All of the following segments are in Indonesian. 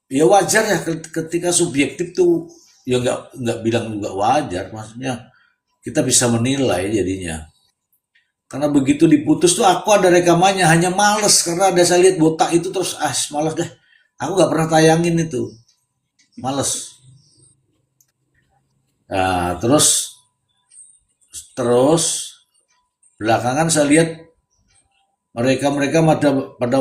ya wajar ya ketika subjektif tuh ya nggak bilang juga wajar, maksudnya kita bisa menilai jadinya. Karena begitu diputus tuh aku ada rekamannya, hanya males karena ada saya lihat botak itu terus males deh. Aku nggak pernah tayangin itu, males. Nah, terus belakangan saya lihat mereka pada pada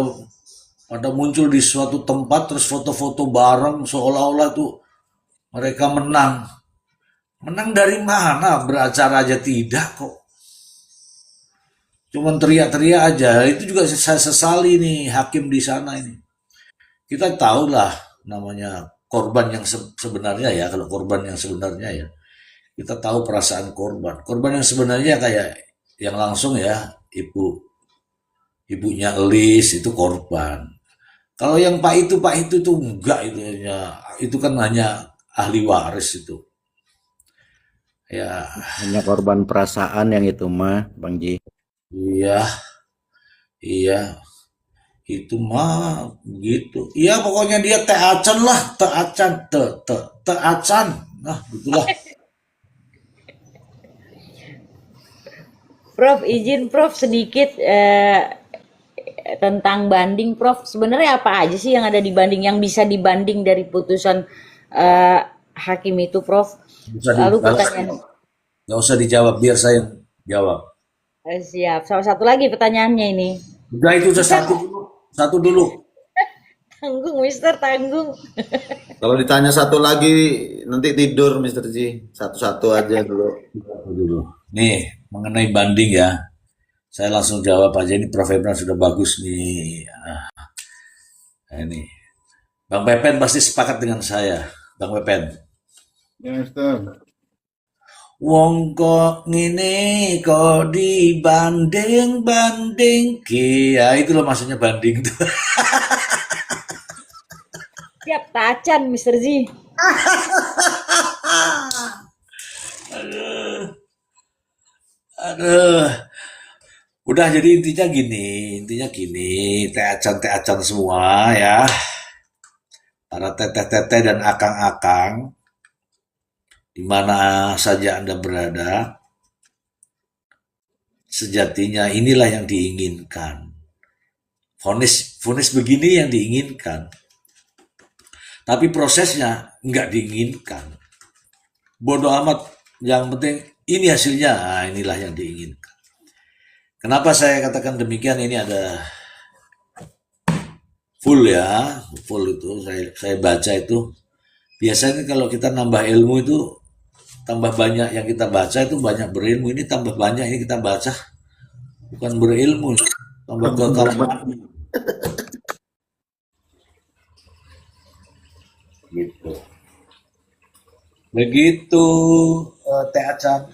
pada muncul di suatu tempat terus foto-foto bareng seolah-olah tuh mereka menang. Menang dari mana? Beracara aja tidak kok. Cuman teriak-teriak aja. Itu juga saya sesali nih hakim di sana ini. Kita tahu lah namanya korban yang sebenarnya ya. Kalau korban yang sebenarnya ya. Kita tahu perasaan korban. Korban yang sebenarnya kayak yang langsung ya. Ibunya Elis itu korban. Kalau yang Pak itu tuh enggak itu hanya itu kan hanya ahli waris itu. Ya, Hanya korban perasaan yang itu mah, Bang Ji. iya, iya, itu mah gitu. Iya, pokoknya dia teh acan lah, teh acan, teh acan. Nah, gitulah. Prof, izin Prof sedikit tentang banding Prof. Sebenarnya apa aja sih yang ada di banding yang bisa dibanding dari putusan eh, hakim itu Prof? Nggak usah Lalu dijawab, pertanyaan nggak usah dijawab, biar saya yang jawab. siap. Salah satu lagi pertanyaannya ini. Udah itu udah Bisa satu dulu, satu dulu. tanggung Mister tanggung. Kalau ditanya satu lagi nanti tidur Mister Ji. Satu-satu aja dulu. Satu dulu. Nih, mengenai banding ya. Saya langsung jawab aja ini Prof. Ebran sudah bagus nih. Ini. Bang Pepen pasti sepakat dengan saya. Bang Pepen. Ya, Mister. Wong kok ngene kok dibanding-banding ya itu loh maksudnya banding tuh. Siap tacan Mister Z. Aduh. Udah jadi intinya gini, teacan semua ya. Para teteh-teteh dan akang-akang di mana saja Anda berada, sejatinya inilah yang diinginkan. Fonis begini yang diinginkan. Tapi prosesnya nggak diinginkan. Bodoh amat, yang penting ini hasilnya, inilah yang diinginkan. Kenapa saya katakan demikian? Ini ada full ya, full itu saya baca itu. Biasanya kalau kita nambah ilmu itu tambah banyak yang kita baca itu banyak berilmu. Ini tambah banyak ini kita baca bukan berilmu, tambah kekalahan gitu. Begitu Teh Acan.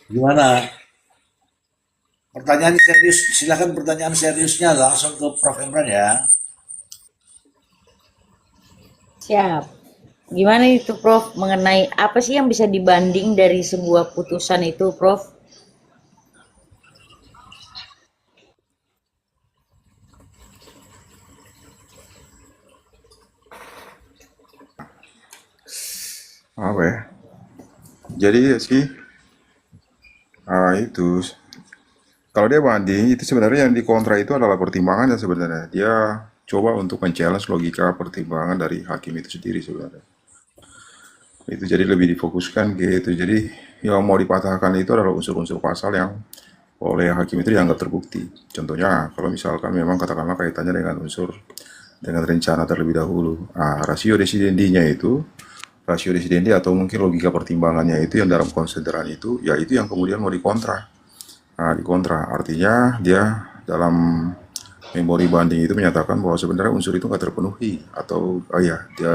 Gimana? Pertanyaan serius, silakan pertanyaan seriusnya langsung ke Prof. Imran ya. Siap. Gimana itu Prof mengenai apa sih yang bisa dibanding dari sebuah putusan itu Prof? Apa ya? Jadi sih itu kalau dia banding itu sebenarnya yang dikontra itu adalah pertimbangannya sebenarnya. Dia coba untuk men-challenge logika pertimbangan dari hakim itu sendiri sebenarnya. Itu jadi lebih difokuskan gitu. Jadi yang mau dipatahkan itu adalah unsur-unsur pasal yang oleh hakim itu dianggap terbukti. Contohnya kalau misalkan memang katakanlah kaitannya dengan unsur dengan rencana terlebih dahulu. Rasio desidendi atau mungkin logika pertimbangannya itu yang dalam konsideran itu, ya itu yang kemudian mau dikontra. Nah, dikontra artinya dia dalam memori banding itu menyatakan bahwa sebenarnya unsur itu nggak terpenuhi atau ya dia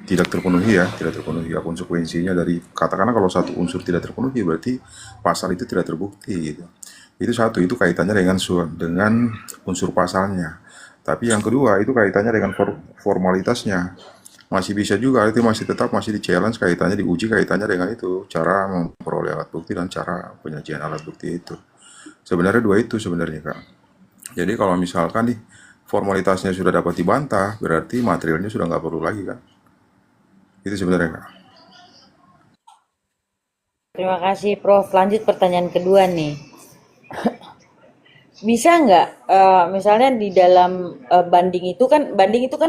tidak terpenuhi ya, tidak terpenuhi ya konsekuensinya dari katakanlah kalau satu unsur tidak terpenuhi berarti pasal itu tidak terbukti gitu. Itu satu, itu kaitannya dengan unsur pasalnya. Tapi yang kedua itu kaitannya dengan formalitasnya. Masih bisa juga itu masih di challenge kaitannya diuji kaitannya dengan itu cara memperoleh alat bukti dan cara penyajian alat bukti itu. Sebenarnya dua itu sebenarnya Kak. Jadi kalau misalkan nih formalitasnya sudah dapat dibantah, berarti materialnya sudah nggak perlu lagi kan? Itu sebenarnya Kak. Terima kasih Prof. Lanjut pertanyaan kedua nih. Bisa nggak misalnya di dalam banding itu kan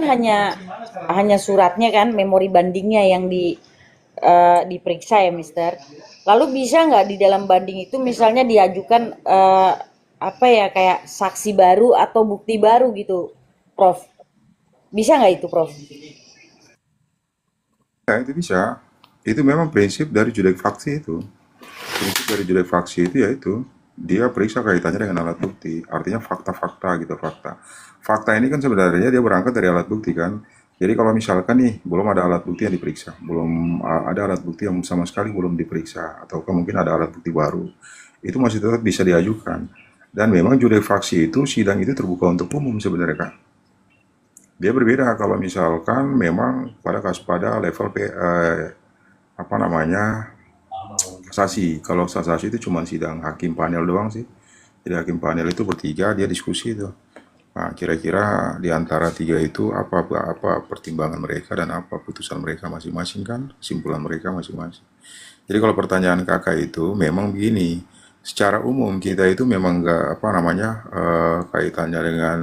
hanya suratnya kan, memori bandingnya yang diperiksa ya, Mister. Lalu bisa nggak di dalam banding itu misalnya diajukan apa ya, kayak saksi baru atau bukti baru gitu, Prof? Bisa nggak itu, Prof? Ya, itu bisa. Itu memang prinsip dari judek faksi itu. Prinsip dari judek faksi itu yaitu dia periksa kaitannya dengan alat bukti. Artinya fakta-fakta gitu, fakta. Fakta ini kan sebenarnya dia berangkat dari alat bukti kan. Jadi kalau misalkan nih belum ada alat bukti yang diperiksa, belum ada alat bukti yang sama sekali belum diperiksa, atau mungkin ada alat bukti baru, itu masih tetap bisa diajukan. Dan memang judek faksi itu sidang itu terbuka untuk umum sebenarnya Kak. Dia berbeda kalau misalkan memang pada level apa namanya kasasi. Kalau kasasi itu cuma sidang hakim panel doang sih. Jadi hakim panel itu bertiga dia diskusi itu. Nah, kira-kira di antara tiga itu apa pertimbangan mereka dan apa putusan mereka masing-masing kan, kesimpulan mereka masing-masing. Jadi kalau pertanyaan kakak itu memang begini, secara umum kita itu memang nggak apa namanya kaitannya dengan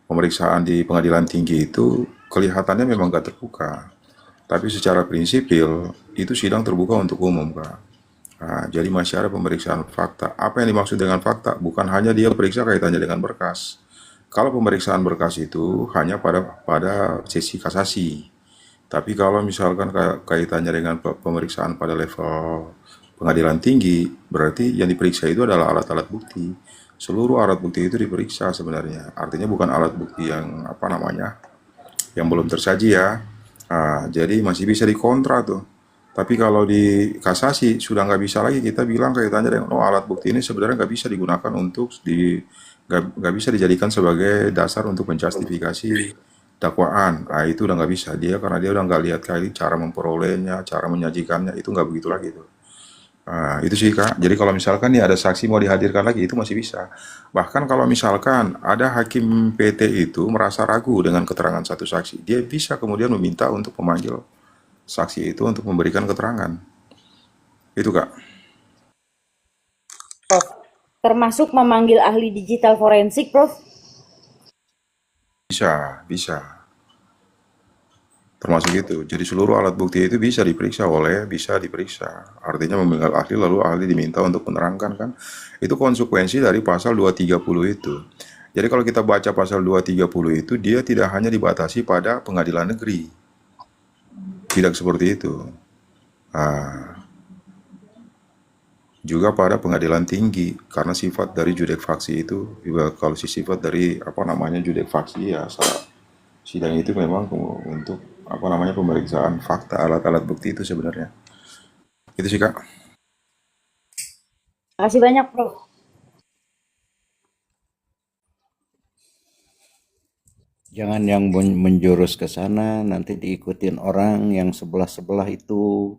pemeriksaan di pengadilan tinggi itu kelihatannya memang nggak terbuka. Tapi secara prinsipil itu sidang terbuka untuk umum, Kak. Nah, jadi masih ada pemeriksaan fakta. Apa yang dimaksud dengan fakta? Bukan hanya dia periksa kaitannya dengan berkas. Kalau pemeriksaan berkas itu hanya pada sesi kasasi. Tapi kalau misalkan kaitannya dengan pemeriksaan pada level pengadilan tinggi, berarti yang diperiksa itu adalah alat-alat bukti. Seluruh alat bukti itu diperiksa sebenarnya. Artinya bukan alat bukti yang apa namanya, yang belum tersaji ya. Nah, jadi masih bisa dikontra tuh. Tapi kalau di kasasi sudah nggak bisa lagi kita bilang kaitannya dengan alat bukti ini sebenarnya nggak bisa digunakan untuk nggak bisa dijadikan sebagai dasar untuk menjustifikasi dakwaan. Nah, itu udah nggak bisa dia karena dia udah nggak lihat kali cara memperolehnya, cara menyajikannya itu nggak begitu lagi tuh. Nah, itu sih Kak. Jadi kalau misalkan nih ada saksi mau dihadirkan lagi itu masih bisa. Bahkan kalau misalkan ada hakim PT itu merasa ragu dengan keterangan satu saksi, dia bisa kemudian meminta untuk memanggil saksi itu untuk memberikan keterangan. Itu Kak. Prof. Termasuk memanggil ahli digital forensik, Prof? Bisa. Termasuk itu. Jadi seluruh alat bukti itu bisa diperiksa. Artinya memanggil ahli lalu ahli diminta untuk menerangkan kan. Itu konsekuensi dari pasal 230 itu. Jadi kalau kita baca pasal 230 itu dia tidak hanya dibatasi pada pengadilan negeri. Tidak seperti itu. Nah, juga pada pengadilan tinggi karena sifat dari judek faksi itu juga kalau sifat dari apa namanya judek faksi ya sidang itu memang untuk apa namanya pemeriksaan fakta alat-alat bukti itu sebenarnya. Itu sih Kak. Makasih banyak, Prof. Jangan yang menjurus ke sana, nanti diikutin orang yang sebelah-sebelah itu.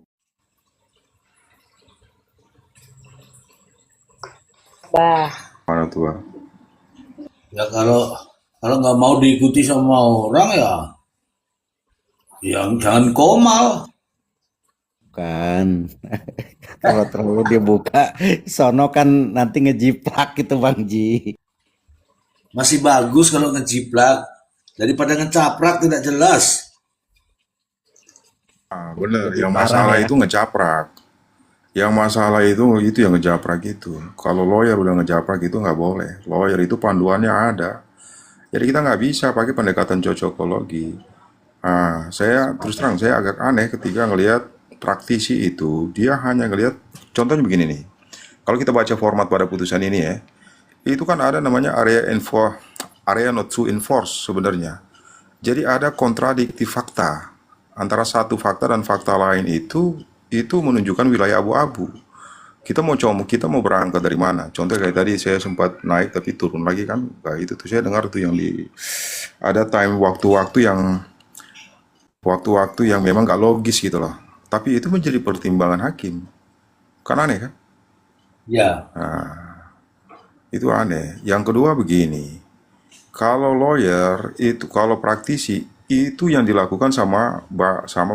Bah, Mana tuh? Ya kalau nggak mau diikuti sama orang ya, yang jangan komal. Kan. Kalau terlalu dibuka, sono kan nanti ngejiplak gitu Bang Ji. Masih bagus kalau ngejiplak daripada ngecaprak tidak jelas. Bener, Lebih yang parah masalah ya. itu ngejaprak. Yang masalah itu yang ngejaprak itu. Kalau lawyer udah ngejaprak itu nggak boleh. Lawyer itu panduannya ada. Jadi kita nggak bisa pakai pendekatan cocokologi. Saya terus terang saya agak aneh ketika ngelihat praktisi itu dia hanya ngelihat contohnya begini nih. Kalau kita baca format pada putusan ini ya, itu kan ada namanya area not to enforce sebenarnya. Jadi ada kontradiktif fakta antara satu fakta dan fakta lain itu menunjukkan wilayah abu-abu. Kita mau berangkat dari mana? Contoh kayak tadi saya sempat naik tapi turun lagi kan. Nah, itu tuh saya dengar tuh yang ada waktu-waktu yang memang gak logis gitu loh. Tapi itu menjadi pertimbangan hakim. Kan aneh kan? Ya, Itu aneh. Yang kedua begini, kalau lawyer itu, kalau praktisi itu yang dilakukan sama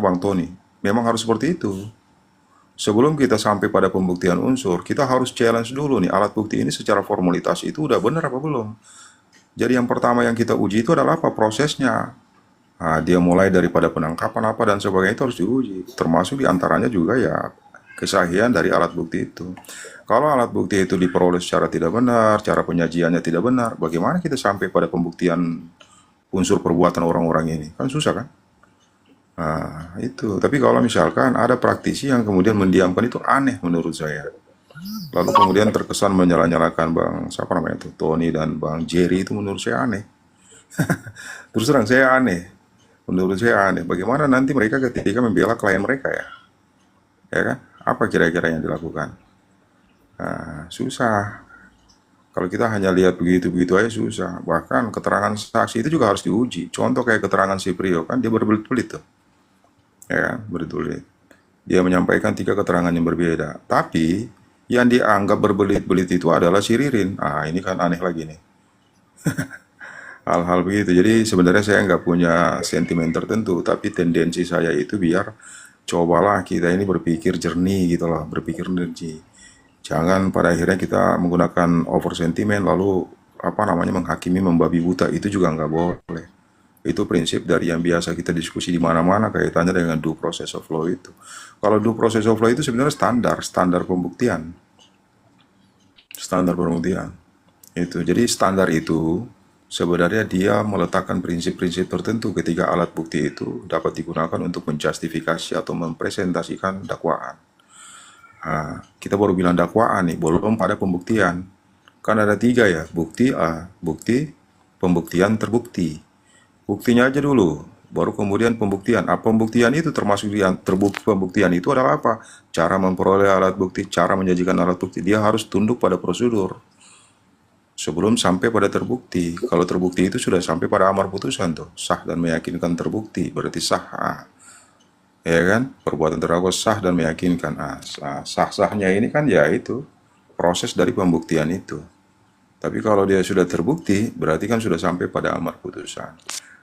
Bang Tony. Memang harus seperti itu. Sebelum kita sampai pada pembuktian unsur, kita harus challenge dulu nih alat bukti ini secara formalitas itu udah benar apa belum. Jadi yang pertama yang kita uji itu adalah apa prosesnya. Nah, dia mulai daripada penangkapan apa dan sebagainya itu harus diuji. Termasuk diantaranya juga ya kesahihan dari alat bukti itu. Kalau alat bukti itu diperoleh secara tidak benar, cara penyajiannya tidak benar, bagaimana kita sampai pada pembuktian unsur perbuatan orang-orang ini? Kan susah kan? Nah, itu. Tapi kalau misalkan ada praktisi yang kemudian mendiamkan itu aneh menurut saya. Lalu kemudian terkesan menyala-nyalakan Bang, siapa namanya itu, Tony dan Bang Jerry itu menurut saya aneh. Terus terang saya aneh. Menurut saya aneh. Bagaimana nanti mereka ketika membela klien mereka ya? Ya kan? Apa kira-kira yang dilakukan? Nah, susah. Kalau kita hanya lihat begitu-begitu aja susah. Bahkan keterangan saksi itu juga harus diuji. Contoh kayak keterangan si Priyo kan dia berbelit-belit tuh. Ya kan? Berbelit-belit. Dia menyampaikan 3 keterangan yang berbeda. Tapi yang dianggap berbelit-belit itu adalah si Ririn. Ah, ini kan aneh lagi nih. Hal-hal begitu. Jadi sebenarnya saya nggak punya sentimen tertentu, tapi tendensi saya itu biar cobalah kita ini berpikir jernih gitu loh, berpikir jernih. Jangan pada akhirnya kita menggunakan over sentimen lalu apa namanya menghakimi membabi buta itu juga nggak boleh. Itu prinsip dari yang biasa kita diskusi di mana-mana kaitannya dengan due process of law itu. Kalau due process of law itu sebenarnya standar pembuktian, standar pembuktian. Itu. Jadi standar itu sebenarnya dia meletakkan prinsip-prinsip tertentu ketika alat bukti itu dapat digunakan untuk menjustifikasi atau mempresentasikan dakwaan. Nah, kita baru bilang dakwaan nih, belum pada pembuktian. Kan ada 3 ya, bukti A, bukti, pembuktian, terbukti. Buktinya aja dulu, baru kemudian pembuktian. Pembuktian itu termasuk di terbukti pembuktian itu adalah apa? Cara memperoleh alat bukti, cara menyajikan alat bukti. Dia harus tunduk pada prosedur sebelum sampai pada terbukti. Kalau terbukti itu sudah sampai pada amar putusan tuh, sah dan meyakinkan terbukti, berarti sah. Ya kan? Perbuatan terdakwa sah dan meyakinkan. Sah-sahnya ini kan ya itu proses dari pembuktian itu. Tapi kalau dia sudah terbukti, berarti kan sudah sampai pada amar putusan.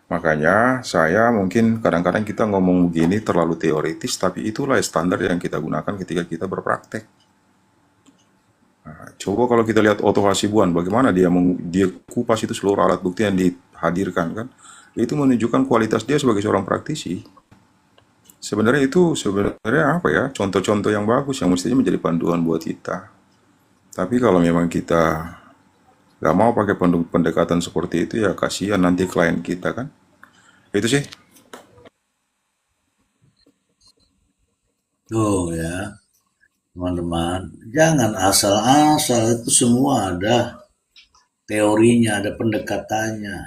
Makanya saya mungkin kadang-kadang kita ngomong begini terlalu teoritis, tapi itulah standar yang kita gunakan ketika kita berpraktek. Nah, coba kalau kita lihat Otto Hasibuan, bagaimana dia kupas itu seluruh alat bukti yang dihadirkan kan, itu menunjukkan kualitas dia sebagai seorang praktisi. Sebenarnya itu sebenarnya apa ya, contoh-contoh yang bagus yang mestinya menjadi panduan buat kita. Tapi kalau memang kita nggak mau pakai pendekatan seperti itu ya kasihan nanti klien kita kan. Itu sih. Tuh ya, teman-teman. Jangan asal-asal, itu semua ada teorinya, ada pendekatannya.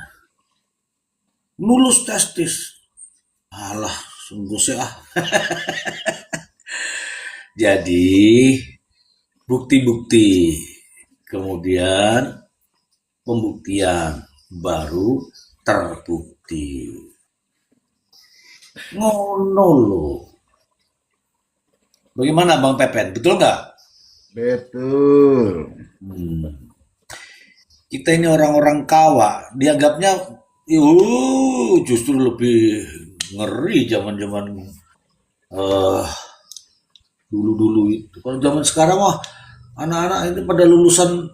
Nulus testis. Alah, sungguh sih ah. Jadi, bukti-bukti, kemudian pembuktian, baru terbukti. Ngono loh. Bagaimana Bang Pepen? Betul nggak? Betul. Kita ini orang-orang kawa, dianggapnya justru lebih ngeri zaman-zaman dulu-dulu itu. Kalau zaman sekarang wah anak-anak ini pada lulusan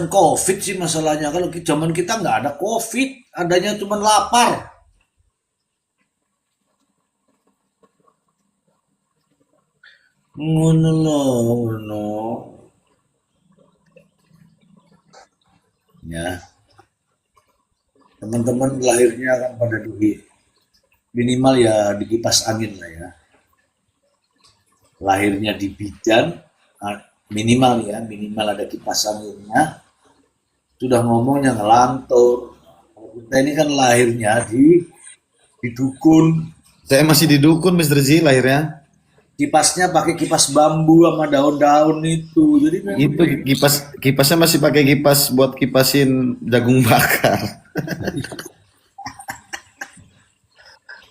COVID sih masalahnya. Kalau zaman kita nggak ada COVID, adanya cuma lapar. Ngono loh, ngono. Ya, teman-teman lahirnya kan pada duit. Minimal ya di kipas angin lah ya. Lahirnya di bidan, minimal ya, minimal ada kipas anginnya. Sudah ngomongnya ngelantur. Kita ini kan lahirnya di dukun. Saya masih di dukun Mr. Z lahirnya. Kipasnya pakai kipas bambu sama daun-daun itu. Jadi Itu kipasnya masih pakai kipas buat kipasin jagung bakar.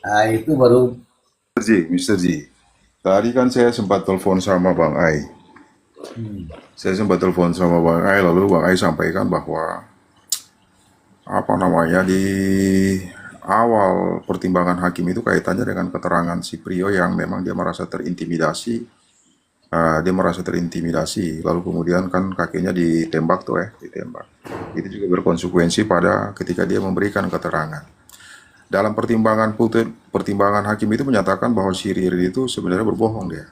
nah, itu baru Mr. Z, tadi kan saya sempat telepon sama Bang Ai. Saya sempat telepon sama Bang Ai, lalu Bang Ai sampaikan bahwa apa namanya di awal pertimbangan hakim itu kaitannya dengan keterangan si Prio yang memang dia merasa terintimidasi. Dia merasa terintimidasi, lalu kemudian kan kakinya ditembak tuh ditembak. Itu juga berkonsekuensi pada ketika dia memberikan keterangan. Dalam pertimbangan hakim itu menyatakan bahwa si Ririn itu sebenarnya berbohong dia.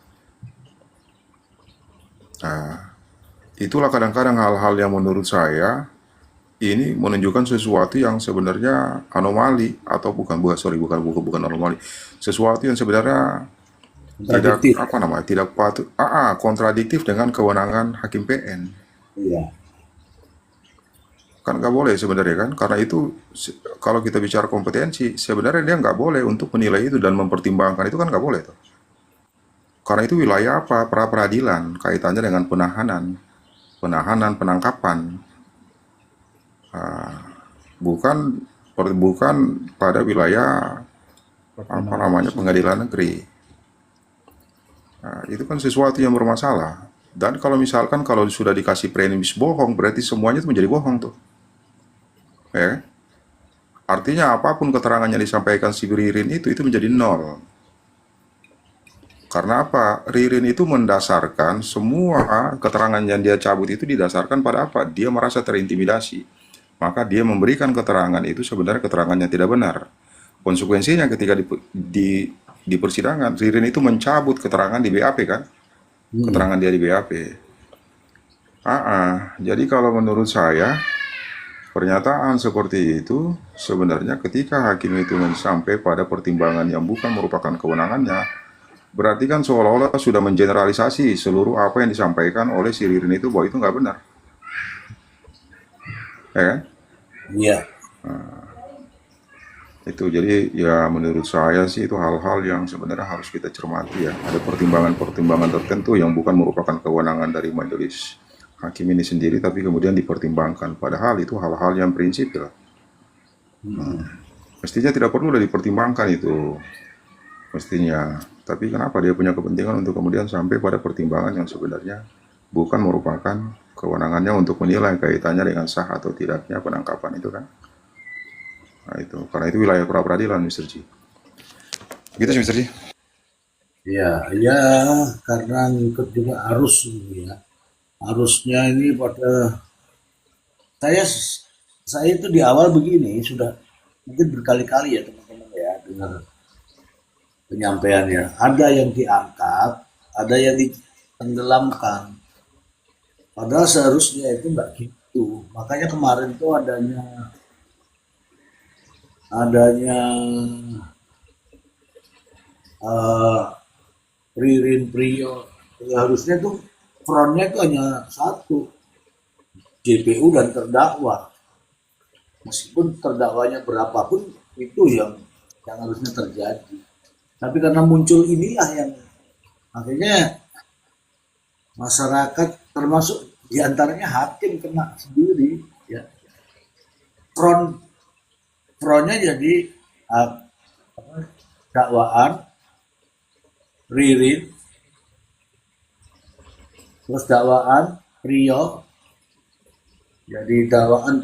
Itulah kadang-kadang hal-hal yang menurut saya ini menunjukkan sesuatu yang sebenarnya anomali atau bukan anomali, sesuatu yang sebenarnya tidak Kontradiktif. apa namanya tidak patut kontradiktif dengan kewenangan hakim PN. Iya. Kan nggak boleh sebenarnya kan, karena itu kalau kita bicara kompetensi sebenarnya dia nggak boleh untuk menilai itu dan mempertimbangkan itu kan nggak boleh tuh, karena itu wilayah apa pra peradilan kaitannya dengan penangkapan, bukan bukan pada wilayah apa namanya pengadilan negeri. Itu kan sesuatu yang bermasalah. Dan kalau misalkan kalau sudah dikasih premis bohong, berarti semuanya itu menjadi bohong tuh. Ya. Artinya apapun keterangan yang disampaikan si Ririn itu menjadi nol. Karena apa? Ririn itu mendasarkan semua keterangan yang dia cabut itu didasarkan pada apa? Dia merasa terintimidasi. Maka dia memberikan keterangan itu sebenarnya keterangan yang tidak benar. Konsekuensinya ketika di persidangan, Ririn itu mencabut keterangan di BAP kan? Keterangan dia di BAP. Jadi kalau menurut saya, pernyataan seperti itu sebenarnya ketika hakim itu sampai pada pertimbangan yang bukan merupakan kewenangannya, berarti kan seolah-olah sudah mengeneralisasi seluruh apa yang disampaikan oleh si Ririn itu bahwa itu nggak benar. Ya kan? Iya. Itu jadi ya menurut saya sih itu hal-hal yang sebenarnya harus kita cermati ya. Ada pertimbangan-pertimbangan tertentu yang bukan merupakan kewenangan dari majelis hakim ini sendiri, tapi kemudian dipertimbangkan. Padahal itu hal-hal yang prinsip ya. Mestinya tidak perlu dipertimbangkan itu. Mestinya. Tapi kenapa dia punya kepentingan untuk kemudian sampai pada pertimbangan yang sebenarnya bukan merupakan kewenangannya untuk menilai kaitannya dengan sah atau tidaknya penangkapan itu kan. Nah itu, karena itu wilayah pra peradilan, Mr. G. Gitu sih, Mr. G. Ya, ya, karena ngikut juga arus ini ya. Arusnya ini pada saya itu di awal begini sudah mungkin berkali-kali ya teman-teman ya dengar penyampaiannya. Ada yang diangkat, ada yang ditenggelamkan. Padahal seharusnya itu enggak gitu. Makanya kemarin itu adanya Ririn Prio, ya harusnya tuh frontnya itu hanya satu, JPU dan terdakwa. Meskipun terdakwanya berapapun itu yang harusnya terjadi. Tapi karena muncul inilah yang akhirnya masyarakat termasuk diantaranya hakim kena sendiri ya. Frontnya jadi dakwaan Ririn, terus dakwaan Prio, jadi dakwaan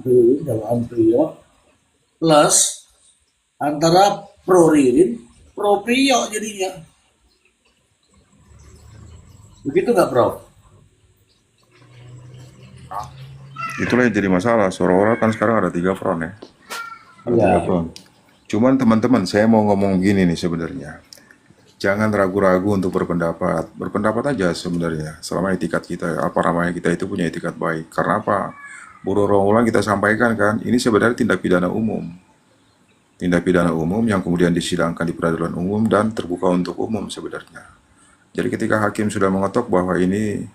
Ririn, dakwaan Prio, plus antara pro Ririn, pro Prio jadinya. Begitu nggak, Prof? Itulah yang jadi masalah. Seolah-olah kan sekarang ada 3 front ya. Ada Iya. 3 front. Cuman teman-teman, saya mau ngomong gini nih sebenarnya. Jangan ragu-ragu untuk berpendapat. Berpendapat aja sebenarnya. Selama etikat kita, apa namanya kita itu punya etikat baik. Karena apa? Berulang-ulang kita sampaikan kan, ini sebenarnya tindak pidana umum. Tindak pidana umum yang kemudian disidangkan di peradilan umum dan terbuka untuk umum sebenarnya. Jadi ketika hakim sudah mengetok bahwa ini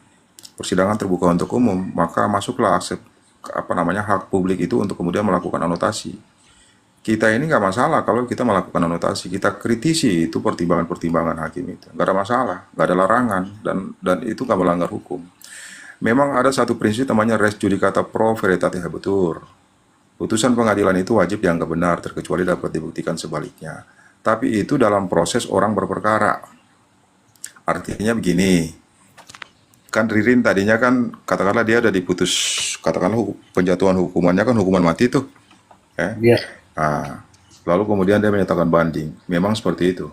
persidangan terbuka untuk umum, maka masuklah hak publik itu untuk kemudian melakukan anotasi. Kita ini nggak masalah kalau kita melakukan anotasi, kita kritisi itu pertimbangan-pertimbangan hakim itu, nggak ada masalah, nggak ada larangan, dan itu nggak melanggar hukum. Memang ada satu prinsip namanya res judicata pro veritate habetur. Putusan pengadilan itu wajib dianggap benar, terkecuali dapat dibuktikan sebaliknya. Tapi itu dalam proses orang berperkara. Artinya begini, kan Ririn tadinya kan katakanlah dia ada diputus, katakanlah penjatuhan hukumannya kan hukuman mati tuh, ya. Iya. Nah, lalu kemudian dia menyatakan banding. Memang seperti itu.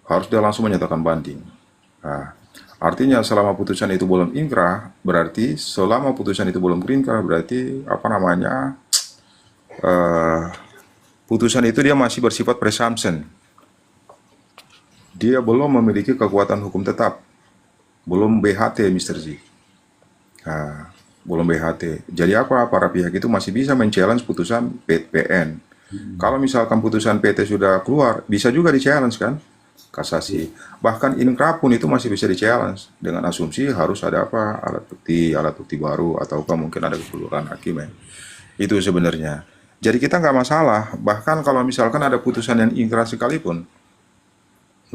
Harus dia langsung menyatakan banding. Nah, artinya selama putusan itu belum inkrah, berarti selama putusan itu belum inkrah, berarti apa namanya, eh, putusan itu dia masih bersifat presumption. Dia belum memiliki kekuatan hukum tetap. Belum BHT, Mr. Z. Nah, belum BHT. Jadi apa? Para pihak itu masih bisa men-challenge putusan PN. Kalau misalkan putusan PT sudah keluar, bisa juga di-challenge kan? Kasasi. Bahkan inkrah pun itu masih bisa di-challenge. Dengan asumsi harus ada apa? Alat bukti baru, ataukah mungkin ada keperluan hakim ya. Itu sebenarnya. Jadi kita nggak masalah. Bahkan kalau misalkan ada putusan yang inkrah sekalipun,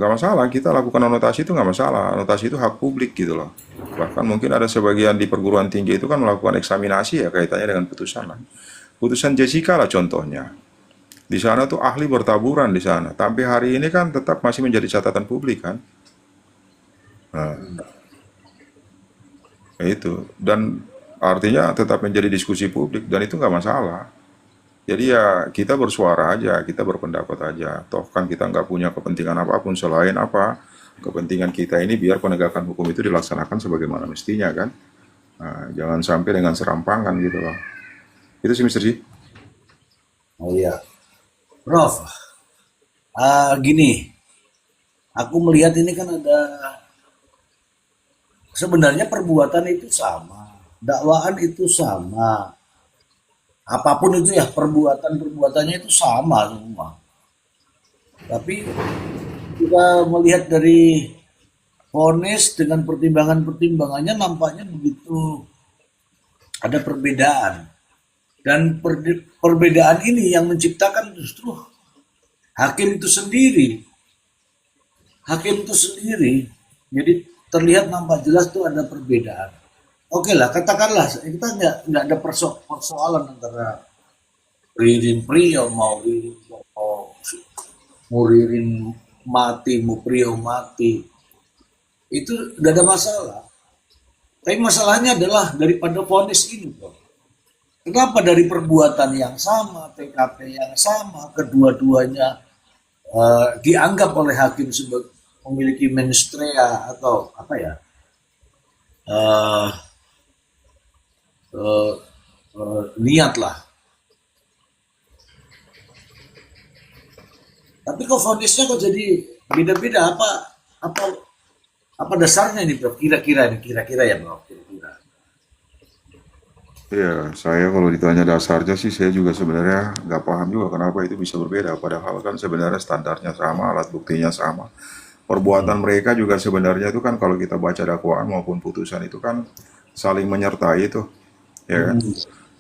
nggak masalah, kita lakukan anotasi itu nggak masalah. Anotasi itu hak publik gitu loh. Bahkan mungkin ada sebagian di perguruan tinggi itu kan melakukan eksaminasi ya kaitannya dengan putusan lah. Putusan Jessica lah contohnya. Di sana tuh ahli bertaburan di sana. Sampai hari ini kan tetap masih menjadi catatan publik kan. Nah, itu. Dan artinya tetap menjadi diskusi publik dan itu nggak masalah. Jadi ya kita bersuara aja, kita berpendapat aja. Toh kan kita nggak punya kepentingan apapun selain apa? Kepentingan kita ini biar penegakan hukum itu dilaksanakan sebagaimana mestinya kan. Nah, jangan sampai dengan serampangan gitu loh. Itu sih Mr. Ji. Oh iya. Prof, gini, aku melihat ini kan ada, sebenarnya perbuatan itu sama, dakwaan itu sama, apapun itu ya perbuatannya itu sama semua. Tapi kita melihat dari vonis dengan pertimbangannya nampaknya begitu ada perbedaan. Dan perbedaan ini yang menciptakan justru hakim itu sendiri. Hakim itu sendiri. Jadi terlihat nampak jelas tuh ada perbedaan. Oke lah, katakanlah kita nggak ada persoalan antara Ririn Priyo mau Ririn mati, mau Priyo mati. Itu udah ada masalah. Tapi masalahnya adalah daripada vonis ini, Bro. Kenapa dari perbuatan yang sama, TKP yang sama, kedua-duanya dianggap oleh hakim sebagai memiliki mens rea atau apa ya, niat lah. Tapi kok vonisnya kok jadi beda-beda? Apa dasarnya ini, Bro? Kira-kira ya, Bro. Kira-kira. Ya, saya kalau ditanya dasarnya sih saya juga sebenarnya nggak paham juga kenapa itu bisa berbeda. Padahal kan sebenarnya standarnya sama, alat buktinya sama. Perbuatan mereka juga sebenarnya itu kan kalau kita baca dakwaan maupun putusan itu kan saling menyertai itu, ya kan?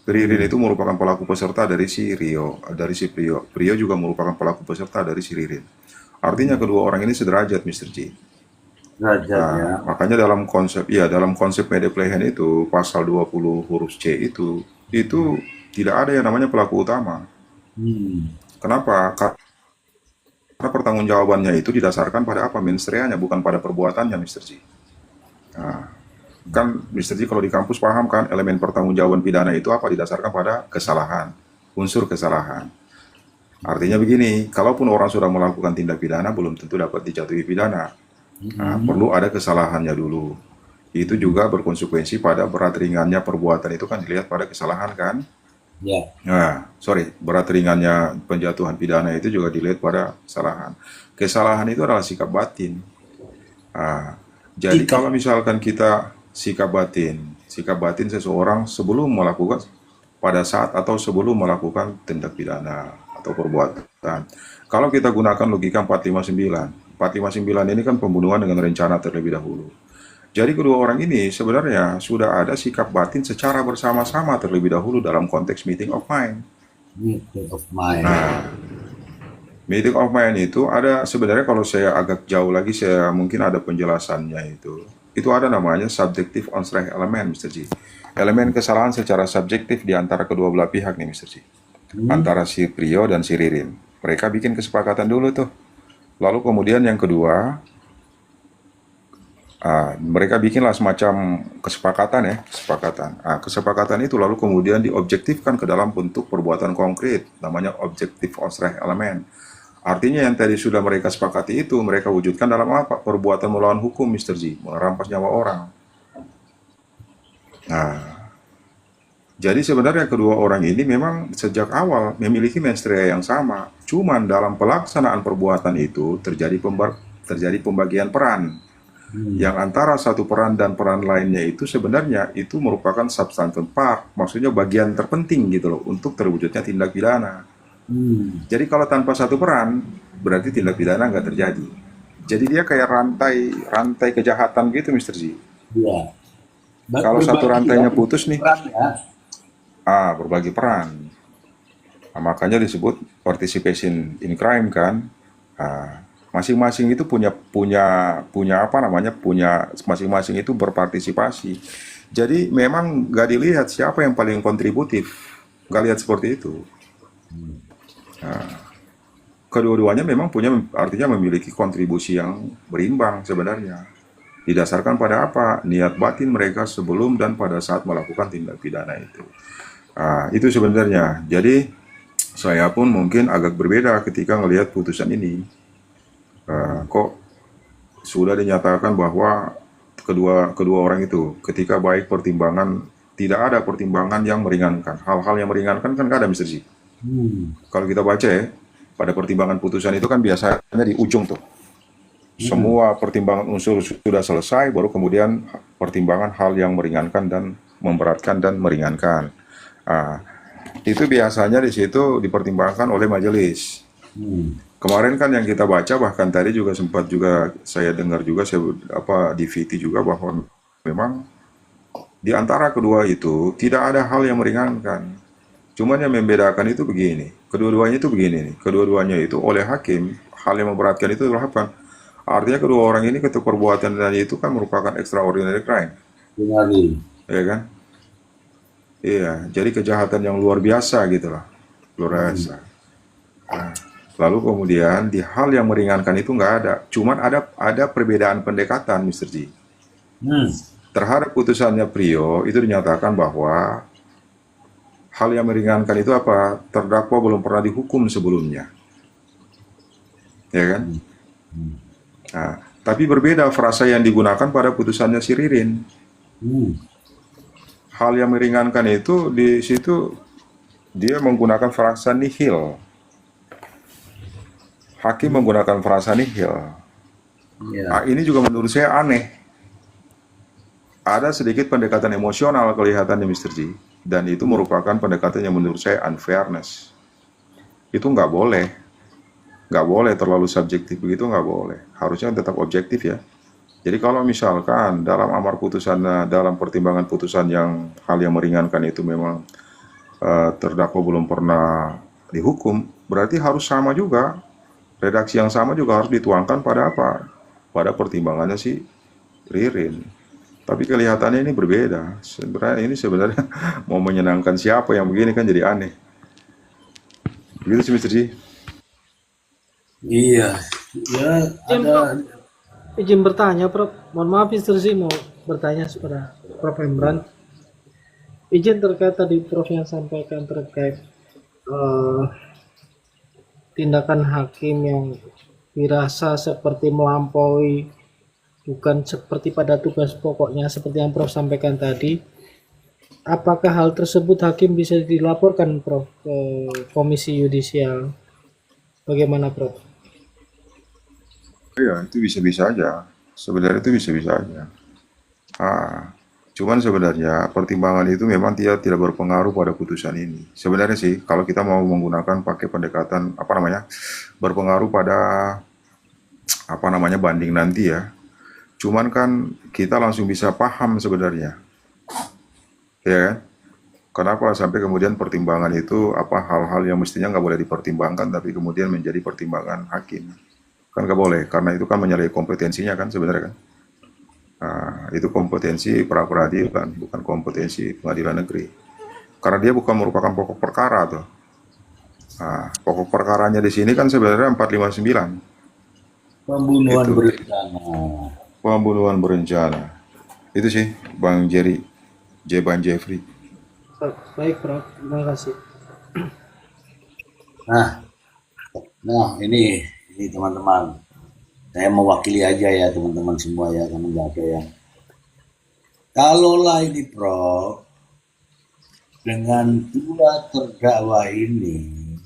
Ririn itu merupakan pelaku peserta dari si Priyo. Priyo juga merupakan pelaku peserta dari si Ririn. Artinya kedua orang ini sederajat, Mr. J. Derajatnya. Makanya dalam konsep media playhan itu pasal 20 huruf C itu tidak ada yang namanya pelaku utama. Kenapa? Karena pertanggungjawabannya itu didasarkan pada apa? Mens rea-nya, bukan pada perbuatannya, Mr. J. Nah, kan Mr. J kalau di kampus paham kan elemen pertanggungjawaban pidana itu apa? Didasarkan pada kesalahan, unsur kesalahan. Artinya begini, kalaupun orang sudah melakukan tindak pidana belum tentu dapat dijatuhi pidana. Nah, perlu ada kesalahannya dulu. Itu juga berkonsekuensi pada berat ringannya perbuatan itu kan dilihat pada kesalahan kan. Ya. Nah, berat ringannya penjatuhan pidana itu juga dilihat pada kesalahan. Kesalahan itu adalah sikap batin. Nah, jadi kalau misalkan kita sikap batin seseorang sebelum melakukan, pada saat atau sebelum melakukan tindak pidana atau perbuatan. Kalau kita gunakan logika 459 ini kan pembunuhan dengan rencana terlebih dahulu. Jadi kedua orang ini sebenarnya sudah ada sikap batin secara bersama-sama terlebih dahulu dalam konteks meeting of mind. Meeting of mind. Nah, meeting of mind itu ada sebenarnya kalau saya agak jauh lagi saya mungkin ada penjelasannya itu. Itu ada namanya subjective on strike element, Mr. J. Elemen kesalahan secara subjektif di antara kedua belah pihak nih, Mr. J. Antara si Priyo dan si Ririn. Mereka bikin kesepakatan dulu tuh. Lalu kemudian yang kedua, Mereka bikinlah semacam kesepakatan ya, kesepakatan. Kesepakatan itu lalu kemudian diobjektifkan ke dalam bentuk perbuatan konkret, namanya objektif Ausrecht element. Artinya yang tadi sudah mereka sepakati itu, mereka wujudkan dalam apa? Perbuatan melawan hukum, Mr. G, merampas nyawa orang. Nah, jadi sebenarnya kedua orang ini memang sejak awal memiliki mensrea yang sama. Cuman dalam pelaksanaan perbuatan itu terjadi pembagian peran. Yang antara satu peran dan peran lainnya itu sebenarnya itu merupakan substantive part, maksudnya bagian terpenting gitu loh untuk terwujudnya tindak pidana. Jadi kalau tanpa satu peran berarti tindak pidana nggak terjadi. Jadi dia kayak rantai kejahatan gitu, Mr. Z. Iya. Kalau satu Berbagi rantainya ya, putus nih, peran ya. berbagi peran. Makanya disebut participation in crime kan. Masing-masing itu punya apa namanya, punya masing-masing itu berpartisipasi. Jadi memang nggak dilihat siapa yang paling kontributif, nggak lihat seperti itu. Kedua-duanya memang punya, artinya memiliki kontribusi yang berimbang sebenarnya. Didasarkan pada apa? Niat batin mereka sebelum dan pada saat melakukan tindak pidana itu. Itu sebenarnya. Jadi saya pun mungkin agak berbeda ketika melihat putusan ini. Kok sudah dinyatakan bahwa kedua orang itu ketika baik pertimbangan, tidak ada pertimbangan yang meringankan. Hal-hal yang meringankan kan nggak ada, Mr. Z. Kalau kita baca ya, pada pertimbangan putusan itu kan biasanya di ujung tuh. Semua pertimbangan unsur sudah selesai, baru kemudian pertimbangan hal yang meringankan dan memberatkan dan meringankan. Itu biasanya di situ dipertimbangkan oleh majelis. Kemarin kan yang kita baca, bahkan tadi juga sempat juga saya dengar juga di VT juga bahwa memang di antara kedua itu tidak ada hal yang meringankan. Cuman yang membedakan itu begini, kedua-duanya itu begini nih, kedua-duanya itu oleh hakim hal yang memberatkan itu adalah apa? Artinya kedua orang ini ketika perbuatan itu kan merupakan extraordinary crime, Benar. ya kan? Iya, jadi kejahatan yang luar biasa gitu lah, luar biasa. Lalu kemudian di hal yang meringankan itu nggak ada, cuman ada perbedaan pendekatan, Mr. G. Terhadap putusannya Prio itu dinyatakan bahwa hal yang meringankan itu apa? Terdakwa belum pernah dihukum sebelumnya, ya kan? Tapi berbeda frasa yang digunakan pada putusannya si Ririn. Hal yang meringankan itu di situ dia menggunakan frasa nihil. Hakim menggunakan frasa nihil. Ini juga menurut saya aneh. Ada sedikit pendekatan emosional kelihatannya, Mr. G. Dan itu merupakan pendekatan yang menurut saya unfairness. Itu nggak boleh. Nggak boleh terlalu subjektif begitu, nggak boleh. Harusnya tetap objektif ya. Jadi kalau misalkan dalam amar putusan, dalam pertimbangan putusan yang hal yang meringankan itu memang terdakwa belum pernah dihukum, berarti harus sama juga. Redaksi yang sama juga harus dituangkan pada apa? Pada pertimbangannya si Ririn. Tapi kelihatannya ini berbeda. Sebenarnya mau menyenangkan siapa yang begini kan jadi aneh. Begitu sih, Mr. G. Iya, ya ada. Izin bertanya, Prof. Mohon maaf, Mr. Z mau bertanya kepada Prof. Imran. Izin terkait tadi Prof yang sampaikan terkait tindakan hakim yang dirasa seperti melampaui, bukan seperti pada tugas pokoknya seperti yang Prof sampaikan tadi. Apakah hal tersebut hakim bisa dilaporkan, Prof, ke Komisi Yudisial? Bagaimana, Prof? Iya, itu bisa-bisa aja. Sebenarnya itu bisa-bisa aja. Cuman sebenarnya pertimbangan itu memang tidak berpengaruh pada putusan ini. Sebenarnya sih, kalau kita mau menggunakan pakai pendekatan berpengaruh pada banding nanti ya. Cuman kan kita langsung bisa paham sebenarnya, ya kan? Kenapa sampai kemudian pertimbangan itu hal-hal yang mestinya nggak boleh dipertimbangkan, tapi kemudian menjadi pertimbangan hakim. Kan nggak boleh, karena itu kan menyalahi kompetensinya kan sebenarnya kan. Itu kompetensi pra-peradilan, bukan kompetensi pengadilan negeri. Karena dia bukan merupakan pokok perkara tuh. Pokok perkaranya di sini kan sebenarnya 459. Pembunuhan Itu. berencana. pembunuhan berencana. Itu sih Bang Jerry, Bang Jeffrey. Baik, Prof. Terima kasih. Nah, ini teman-teman. Saya mewakili aja ya teman-teman semua ya, karena nggak ada yang. Kalaulah ini Prof, dengan dua terdakwa ini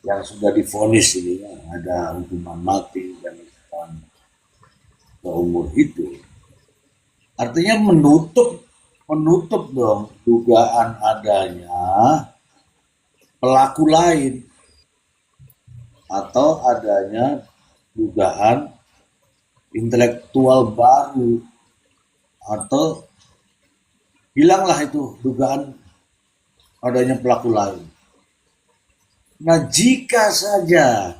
yang sudah divonis ini ya, ada hukuman mati dan hukuman seumur hidup. Artinya menutup dong dugaan adanya pelaku lain atau adanya dugaan intelektual baru atau hilanglah itu dugaan adanya pelaku lain. Nah, jika saja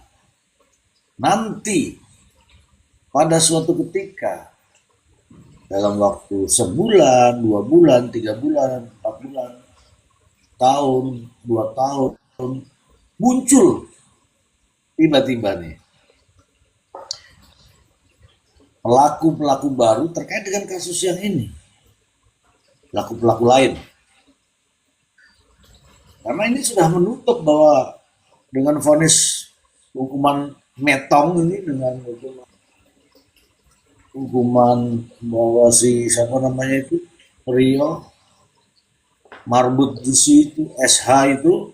nanti pada suatu ketika dalam waktu sebulan, 2 bulan, 3 bulan, 4 bulan, tahun, 2 tahun, muncul tiba-tiba nih pelaku-pelaku baru terkait dengan kasus yang ini, pelaku-pelaku lain. Karena ini sudah menutup bahwa dengan vonis hukuman metong ini, dengan hukuman bahwa si siapa namanya itu Rio Marbut di situ SH itu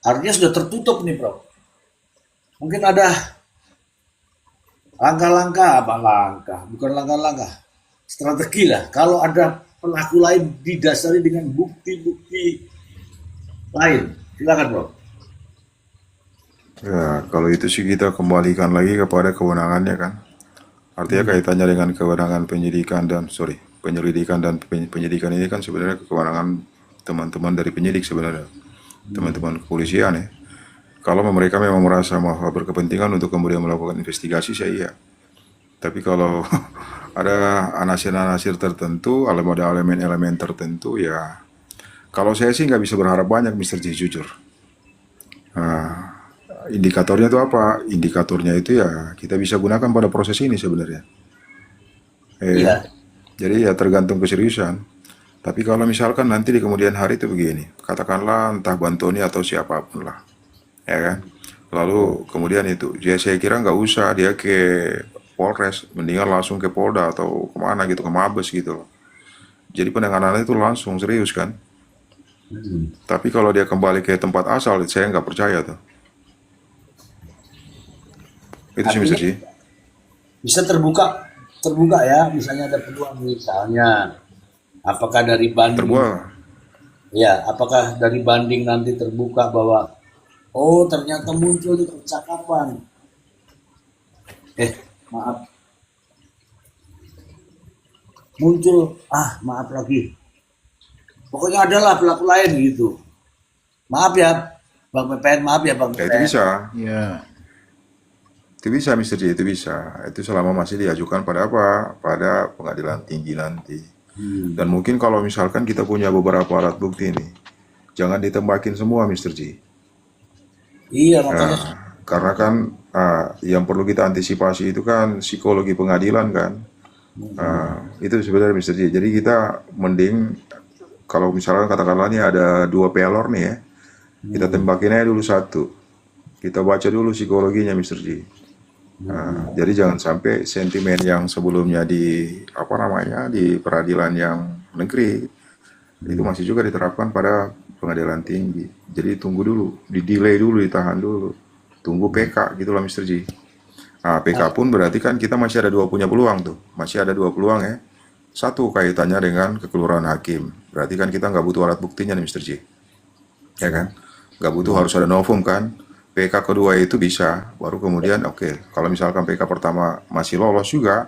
artinya sudah tertutup nih Prof. Mungkin ada bukan langkah-langkah, strategi lah. Kalau ada pelaku lain didasari dengan bukti-bukti lain, silakan Prof. Ya, kalau itu sih kita kembalikan lagi kepada kewenangannya kan. Artinya kaitannya dengan kewenangan penyelidikan dan penyidikan ini kan sebenarnya kewenangan teman-teman dari penyidik sebenarnya, teman-teman kepolisian ya. Kalau mereka memang merasa bahwa berkepentingan untuk kemudian melakukan investigasi, saya iya. Tapi kalau ada anasir-anasir tertentu, ada elemen-elemen tertentu, ya kalau saya sih nggak bisa berharap banyak, Mr. J, jujur. Nah, indikatornya itu apa? Indikatornya itu ya kita bisa gunakan pada proses ini sebenarnya. Iya. Jadi ya tergantung keseriusan. Tapi kalau misalkan nanti di kemudian hari itu begini, katakanlah entah Bantoni atau siapapun lah, ya kan? Lalu kemudian itu, ya saya kira nggak usah dia ke Polres, mendingan langsung ke Polda atau kemana gitu, ke Mabes gitu loh. Jadi penanganannya itu langsung serius kan. Tapi kalau dia kembali ke tempat asal, saya nggak percaya tuh. Itu sih Mr. Ji. Bisa terbuka ya, misalnya ada peluang, misalnya apakah dari banding Terbuka. ya, apakah dari banding nanti terbuka bahwa oh ternyata muncul di percakapan, maaf, muncul maaf lagi, pokoknya adalah pelaku lain gitu, maaf ya Bang PPN, maaf ya Bang Ya itu PPN. bisa. Ya, Itu bisa Mr. J, itu bisa. Itu selama masih diajukan pada apa? Pada pengadilan tinggi nanti. Dan mungkin kalau misalkan kita punya beberapa alat bukti ini, jangan ditembakin semua Mr. J. Iya, makanya Karena kan yang perlu kita antisipasi itu kan psikologi pengadilan kan. Itu sebenarnya Mr. J. Jadi kita mending kalau misalkan katakanlah nih ada 2 pelor nih ya, kita tembakin aja dulu 1. Kita baca dulu psikologinya Mr. J. Jadi jangan sampai sentimen yang sebelumnya di di peradilan yang negeri itu masih juga diterapkan pada pengadilan tinggi. Jadi tunggu dulu, di-delay dulu, ditahan dulu, tunggu PK gitulah Mr. J. PK pun berarti kan kita masih ada punya peluang tuh, masih ada 2 peluang ya. 1 kaitannya dengan kekeluaran hakim, berarti kan kita nggak butuh alat buktinya nih Mr. J, ya kan? Nggak butuh harus ada novum kan? PK kedua itu bisa, baru kemudian kalau misalkan PK pertama masih lolos juga,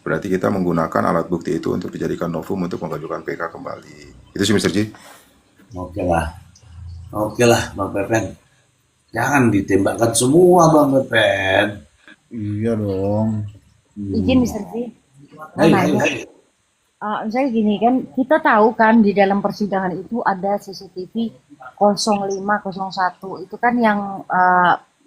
berarti kita menggunakan alat bukti itu untuk dijadikan novum untuk mengajukan PK kembali. Itu sih Mr. J. oke lah Bang Pepen, jangan ditembakkan semua Bang Pepen. iya dong. Izin Mr. J. Hai. Misalnya gini kan, kita tahu kan di dalam persidangan itu ada CCTV 0501 itu kan yang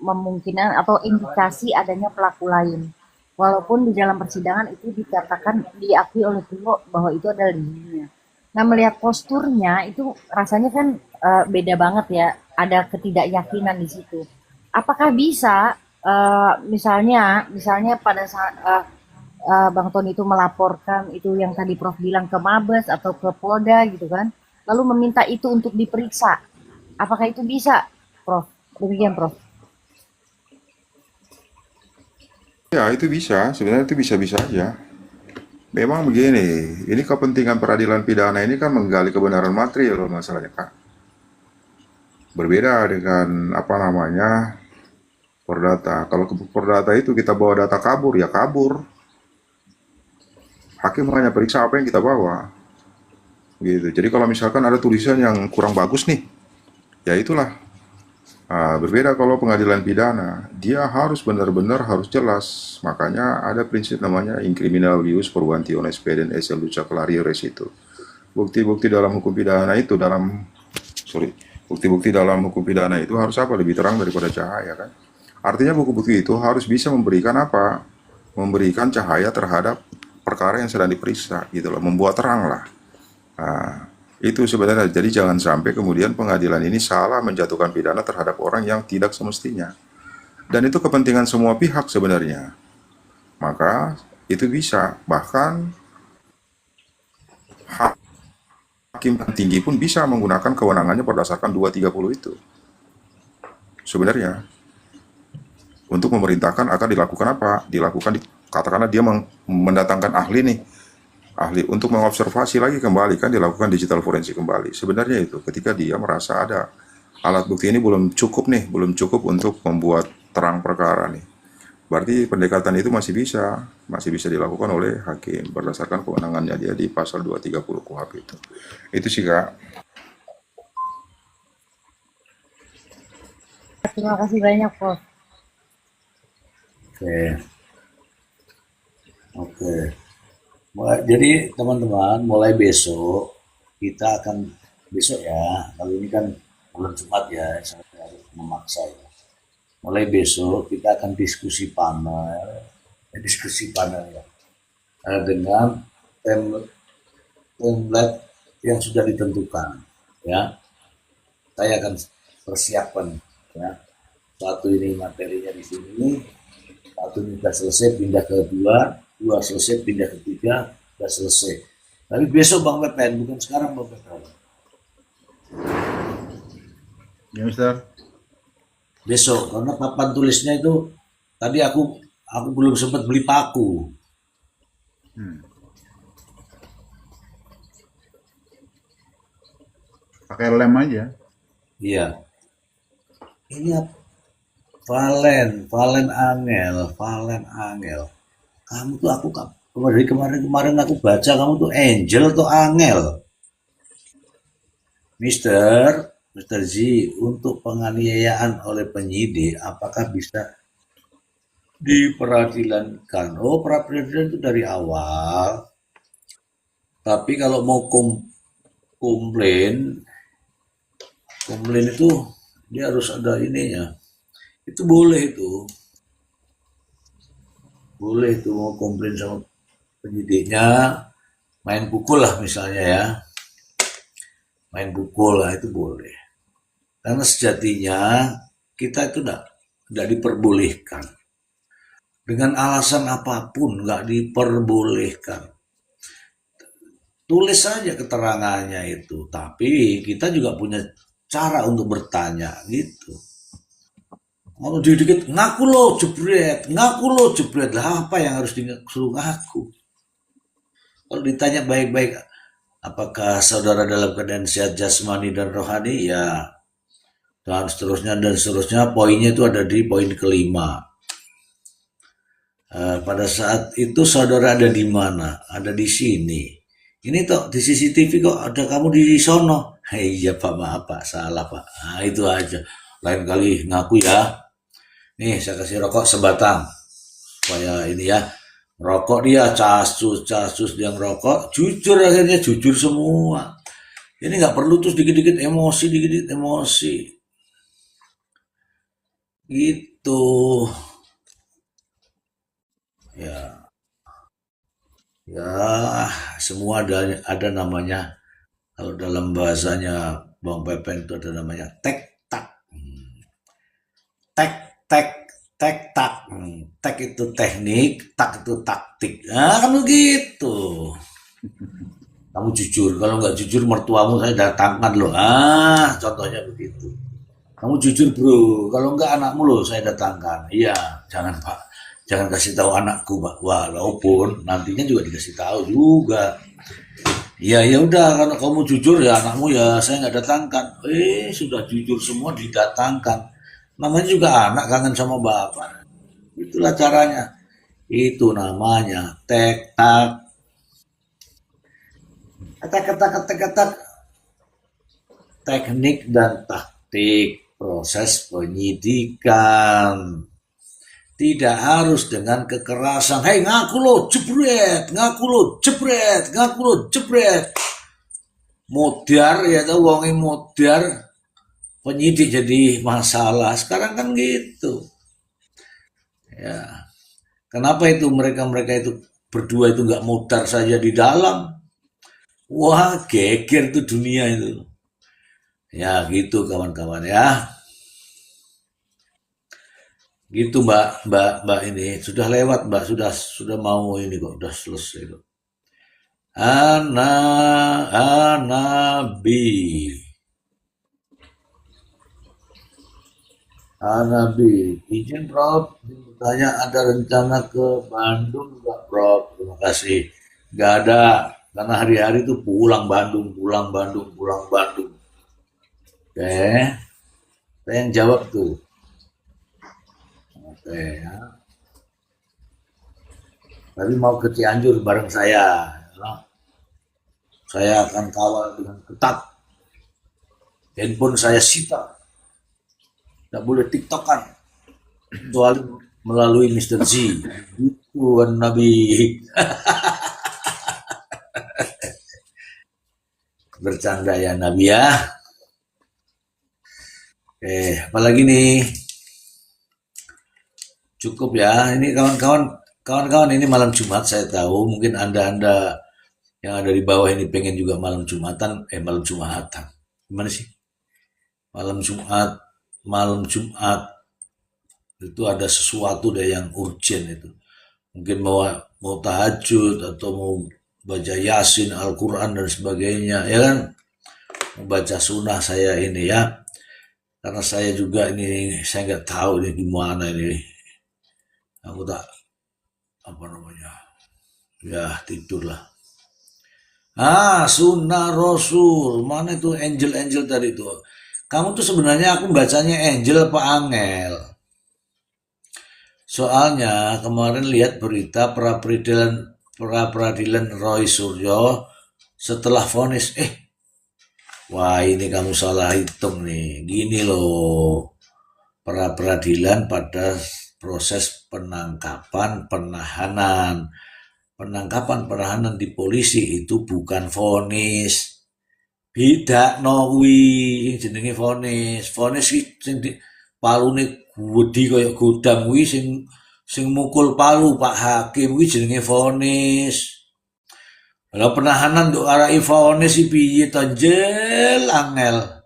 memungkinkan atau indikasi adanya pelaku lain. Walaupun di dalam persidangan itu dikatakan diakui oleh Timo bahwa itu adalah dirinya. Nah, melihat posturnya itu rasanya kan beda banget ya. Ada ketidakyakinan di situ. Apakah bisa misalnya pada saat Bang Tony itu melaporkan itu yang tadi Prof bilang ke Mabes atau ke Polda gitu kan, lalu meminta itu untuk diperiksa. Apakah itu bisa, Prof? Demikian, Prof. Ya, itu bisa. Sebenarnya itu bisa-bisa aja. Memang begini, ini kepentingan peradilan pidana ini kan menggali kebenaran material masalahnya, Kak. Berbeda dengan apa namanya perdata. Kalau ke perdata itu kita bawa data kabur, ya kabur. Hakim hanya periksa apa yang kita bawa. Gitu. Jadi kalau misalkan ada tulisan yang kurang bagus nih, ya itulah. Berbeda kalau pengadilan pidana, dia harus benar-benar harus jelas. Makanya ada prinsip namanya in criminal ius probationes pedens esse luca clarire itu. Bukti-bukti dalam hukum pidana itu bukti-bukti dalam hukum pidana itu harus apa? Lebih terang daripada cahaya kan? Artinya buku-buku itu harus bisa memberikan apa? Memberikan cahaya terhadap perkara yang sedang diperiksa gitu loh, membuat terang lah. Nah, itu sebenarnya. Jadi jangan sampai kemudian pengadilan ini salah menjatuhkan pidana terhadap orang yang tidak semestinya. Dan itu kepentingan semua pihak sebenarnya. Maka itu bisa. Bahkan hakim tinggi pun bisa menggunakan kewenangannya berdasarkan 230 itu. Sebenarnya. Untuk memerintahkan akan dilakukan apa? Katakanlah dia mendatangkan ahli nih. Ahli untuk mengobservasi lagi kembali kan dilakukan digital forensik kembali. Sebenarnya itu ketika dia merasa ada alat bukti ini belum cukup untuk membuat terang perkara nih. Berarti pendekatan itu masih bisa dilakukan oleh hakim berdasarkan kewenangannya dia di pasal 230 KUHP itu. Itu sih Kak. Terima kasih banyak, Prof. Oke, oke. Jadi teman-teman, mulai besok kita akan besok ya. Kali ini kan bulan Jumat ya, saya harus memaksa ya. Mulai besok kita akan diskusi panel ya, dengan template yang sudah ditentukan ya. Saya akan persiapkan ya. Satu ini materinya di sini, satu ini sudah selesai pindah ke dua selesai pindah ke tiga, sudah selesai. Tapi besok Bang Pepen, bukan sekarang Bang Pepen. Ya, Mister. Besok, karena papan tulisnya itu tadi aku belum sempat beli paku. Pakai lem aja. Iya. Ini apa? Valen Angel. Kamu tuh dari kemarin aku baca kamu tuh angel atau angel. Mister Z, untuk penganiayaan oleh penyidik apakah bisa diperadilankan? Oh, peradilan itu dari awal. Tapi kalau mau komplain itu dia harus ada ininya. Itu boleh itu. Boleh itu mau komplain sama penyidiknya, main pukul lah misalnya ya. Main pukul lah itu boleh. Karena sejatinya kita itu tidak diperbolehkan. Dengan alasan apapun nggak diperbolehkan. Tulis saja keterangannya itu. Tapi kita juga punya cara untuk bertanya gitu. Kalau dikit ngaku lo jebret lah, apa yang harus disuruh ngaku? Kalau ditanya baik-baik, apakah saudara dalam keadaan sehat jasmani dan rohani, ya, dan seterusnya, poinnya itu ada di poin kelima. Pada saat itu saudara ada di mana? Ada di sini. Ini toh di CCTV kok ada kamu di sono. Iya Pak, maaf Pak, salah Pak. Nah, itu aja. Lain kali ngaku ya. Nih saya kasih rokok sebatang supaya ini ya, rokok dia casus dia ngerokok, akhirnya jujur semua. Ini nggak perlu terus dikit-dikit emosi gitu Ya, ya semua ada namanya. Kalau dalam bahasanya Bang Pepen itu ada namanya tek tak. Tek tek tek tak. Tek itu teknik, tak itu taktik. Nah, kan begitu. Kamu jujur, kalau nggak jujur mertuamu saya datangkan loh. Contohnya begitu. Kamu jujur bro, kalau nggak anakmu loh saya datangkan. Iya, jangan Pak, jangan kasih tahu anakku Pak. Walaupun nantinya juga dikasih tahu juga. Iya ya udah, kalau kamu jujur ya anakmu ya saya nggak datangkan. Sudah jujur semua didatangkan. Namanya juga anak kangen sama bapak. Itulah caranya. Itu namanya tek tak. Kata-kata teknik dan taktik proses penyidikan. Tidak harus dengan kekerasan. Hei ngaku lo jebret, ngaku lo jebret, ngaku lo jebret. Modar ya tau wonge modar. Penyidik jadi masalah. Sekarang kan gitu. Ya. Kenapa itu mereka itu berdua itu nggak modar saja di dalam? Wah, geger tuh dunia itu. Ya gitu kawan-kawan ya. Gitu Mbak ini sudah lewat Mbak, sudah mau ini kok, udah selesai kok. Anabi, izin Prof, tanya ada rencana ke Bandung nggak Prof? Terima kasih. Nggak ada, karena hari-hari itu pulang Bandung, pulang Bandung, pulang Bandung. Oke, saya yang jawab tuh. Oke ya. Tapi mau ke Cianjur bareng saya. Saya akan kawal dengan ketat. Handphone saya sita. Tidak boleh tiktokan. Kecuali melalui Mr. Z. Itu Nabi. Bercanda ya Nabi ya. Apalagi nih. Cukup ya. Ini kawan-kawan ini malam Jumat saya tahu. Mungkin Anda yang ada di bawah ini pengen juga malam Jumatan. Malam Jumatan. Gimana sih? Malam Jumat itu ada sesuatu deh yang urgent itu. Mungkin mau tahajud atau mau baca Yasin, Al-Quran dan sebagainya. Ya kan? Membaca sunnah saya ini ya. Karena saya juga ini, saya nggak tahu ini gimana ini. Aku tak, apa namanya, ya tidurlah. Sunnah Rasul. Mana itu angel tadi itu? Kamu tuh sebenarnya aku bacanya angel apa angel? Soalnya kemarin lihat berita pra-peradilan Roy Suryo setelah vonis. Wah ini kamu salah hitung nih. Gini loh. Pra-peradilan pada proses penangkapan, penahanan. Penangkapan, penahanan di polisi itu bukan vonis. Beda nowi jenenge vonis. Vonis iki sing palune gede kaya godam kuwi sing mukul palu Pak Hakim kuwi jenenge vonis. Kalau penahanan untuk arai vonis iki piye to Angel? Angel.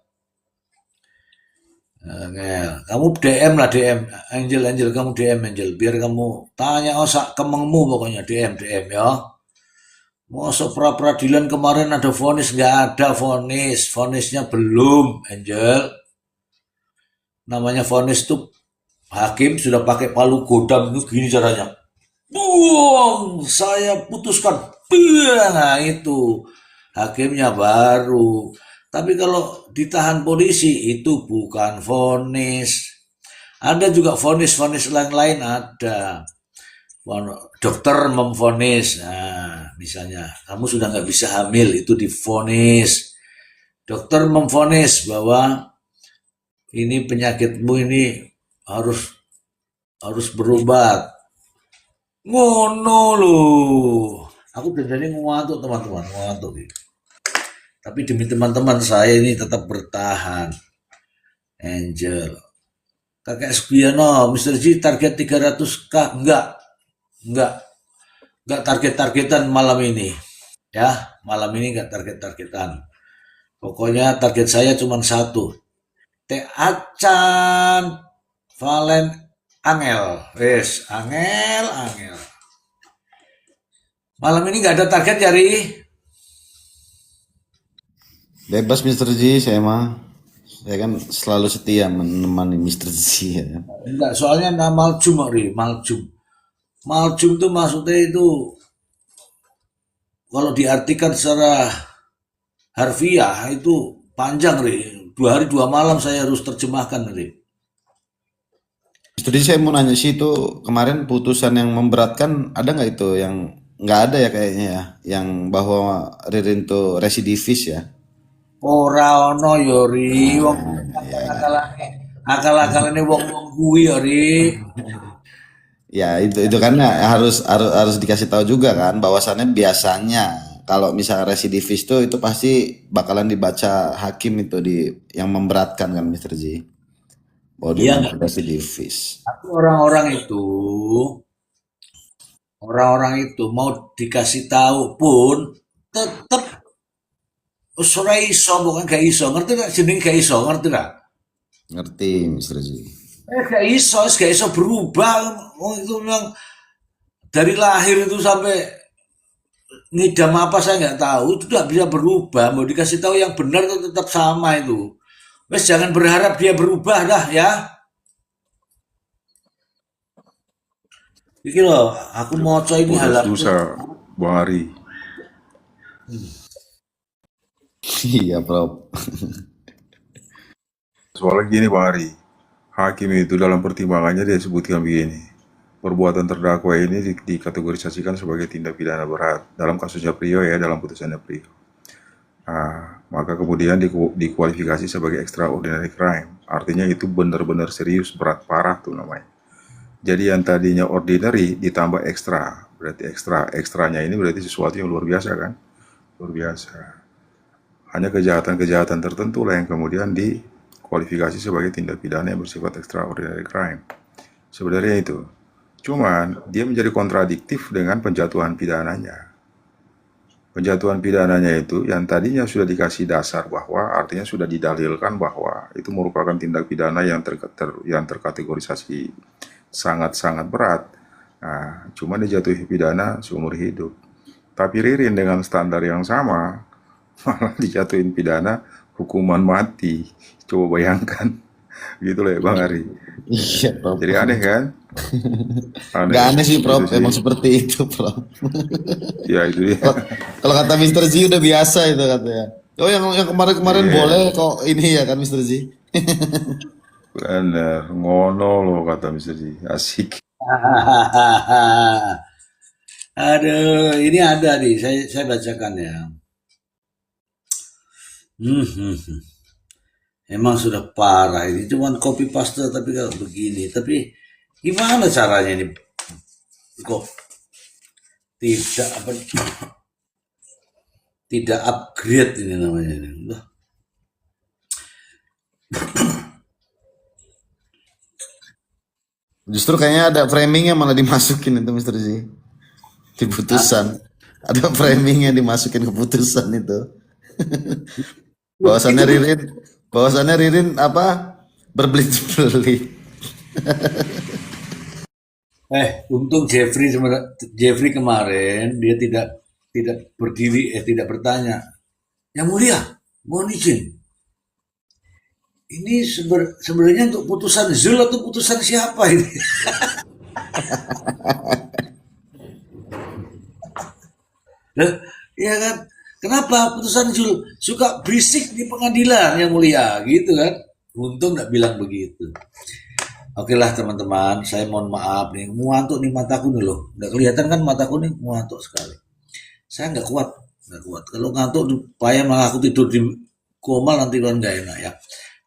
Kamu DM lah DM. Angel kamu DM Angel biar kamu tanya osak kemengmu pokoknya DM ya. Masa pra-peradilan kemarin ada vonis, nggak ada vonis, vonisnya belum, Angel. Namanya vonis tuh hakim sudah pakai palu godam itu gini caranya. Buang, saya putuskan. Nah itu hakimnya baru. Tapi kalau ditahan polisi itu bukan vonis. Ada juga vonis lain-lain ada. Dokter memvonis, nah misalnya kamu sudah nggak bisa hamil itu divonis. Dokter memvonis bahwa ini penyakitmu ini harus berobat. Ngono loh. Aku benar-benar ngantuk teman-teman, ngantuk. Tapi demi teman-teman saya ini tetap bertahan. Angel. Kakek Sugiono, Mr. G target 300k enggak. nggak target-targetan malam ini. Ya, malam ini nggak target-targetan. Pokoknya target saya cuma satu. Teh acan Valen Angel. Wes, Angel. Malam ini nggak ada target ya, Ri? Bebas Mr. Ji, saya mah. Saya kan selalu setia menemani Mr. Ji ya kan. Enggak, soalnya Maljum, Ri. Maljum itu maksudnya itu kalau diartikan secara harfiah itu panjang, Ri. 2 hari 2 malam saya harus terjemahkan, Ri. Mr. Ji, saya mau nanya sih, itu kemarin putusan yang memberatkan ada nggak itu? Yang nggak ada ya kayaknya ya, yang bahwa Ririn tuh residivis ya. Ora ono yo, Ri. Wong Ya, akal-akalane wong-wong kuwi ya, Ri. ya itu kan ya, harus dikasih tahu juga kan bahwasannya biasanya kalau misalnya residivis tuh itu pasti bakalan dibaca hakim itu di yang memberatkan kan Mr. Ji. Bahwa dia Iya memang nggak? residivis. Tapi orang-orang itu mau dikasih tahu pun tetep ora iso, bukan gak iso. Ngerti gak jeneng gak iso, ngerti gak? Ngerti Mr. Ji. Gak iso berubah. Oh, itu memang dari lahir itu sampai ngidam apa saya nggak tahu, itu tidak bisa berubah. Mau dikasih tahu yang benar itu tetap sama itu. Wes jangan berharap dia berubah dah ya. Iki loh, aku mau coba ini Bodas halaman. dosa, Bang Ari. Iya, Prof. Soalnya gini Bang Ari, hakim itu dalam pertimbangannya dia sebutkan begini, perbuatan terdakwa ini dikategorisasikan sebagai tindak pidana berat dalam kasusnya Prio ya, dalam putusannya Prio. Nah, maka kemudian dikualifikasi sebagai extraordinary crime, artinya itu benar-benar serius, berat, parah tuh namanya. Jadi yang tadinya ordinary ditambah ekstra, berarti ekstranya ini berarti sesuatu yang luar biasa kan, luar biasa. Hanya kejahatan-kejahatan tertentu lah yang kemudian dikualifikasi sebagai tindak pidana yang bersifat extraordinary crime. Sebenarnya itu. Cuman dia menjadi kontradiktif dengan penjatuhan pidananya. Penjatuhan pidananya itu yang tadinya sudah dikasih dasar bahwa artinya sudah didalilkan bahwa itu merupakan tindak pidana yang terkategorisasi sangat-sangat berat. Nah, cuma dijatuhi pidana seumur hidup. Tapi Ririn dengan standar yang sama malah dijatuhin pidana hukuman mati. Coba bayangkan. Gitu loh ya Bang Ari. Iya, Prof. Jadi aneh kan? Nggak aneh sih, Prof. Itu sih. Emang seperti itu, Prof. Ya itu dia. Kalau kata Mr. Z udah biasa itu katanya. Oh, yang kemarin-kemarin Iya. boleh kok ini ya kan Mr. Z. Bener, ngono loh kata Mr. Ji. Asik. Aduh, ini ada nih, saya bacakan ya. Emang sudah parah ini, cuman copy paste tapi kalau begini. Tapi gimana caranya ini? Kok tidak apa? Tidak upgrade ini namanya ini. Udah. Justru kayaknya ada framingnya malah dimasukin itu Mr. Z. Di putusan. Ada framingnya dimasukin ke putusan itu. bahwasannya Ririn apa? Berbelit-belit. Untung Jeffrey kemarin dia tidak berdiri, tidak bertanya. Yang mulia, mohon izin. Ini sebenarnya untuk putusan Zul atau putusan siapa ini? Iya kan? Kenapa putusan Zul suka berisik di pengadilan yang mulia gitu kan? Untung nggak bilang begitu. Oke lah teman-teman, saya mohon maaf nih, ngantuk nih mataku nih loh. Nggak kelihatan kan mataku nih, ngantuk sekali. Saya nggak kuat. Kalau ngantuk payah malah aku tidur di koma nanti kan nggak enak ya.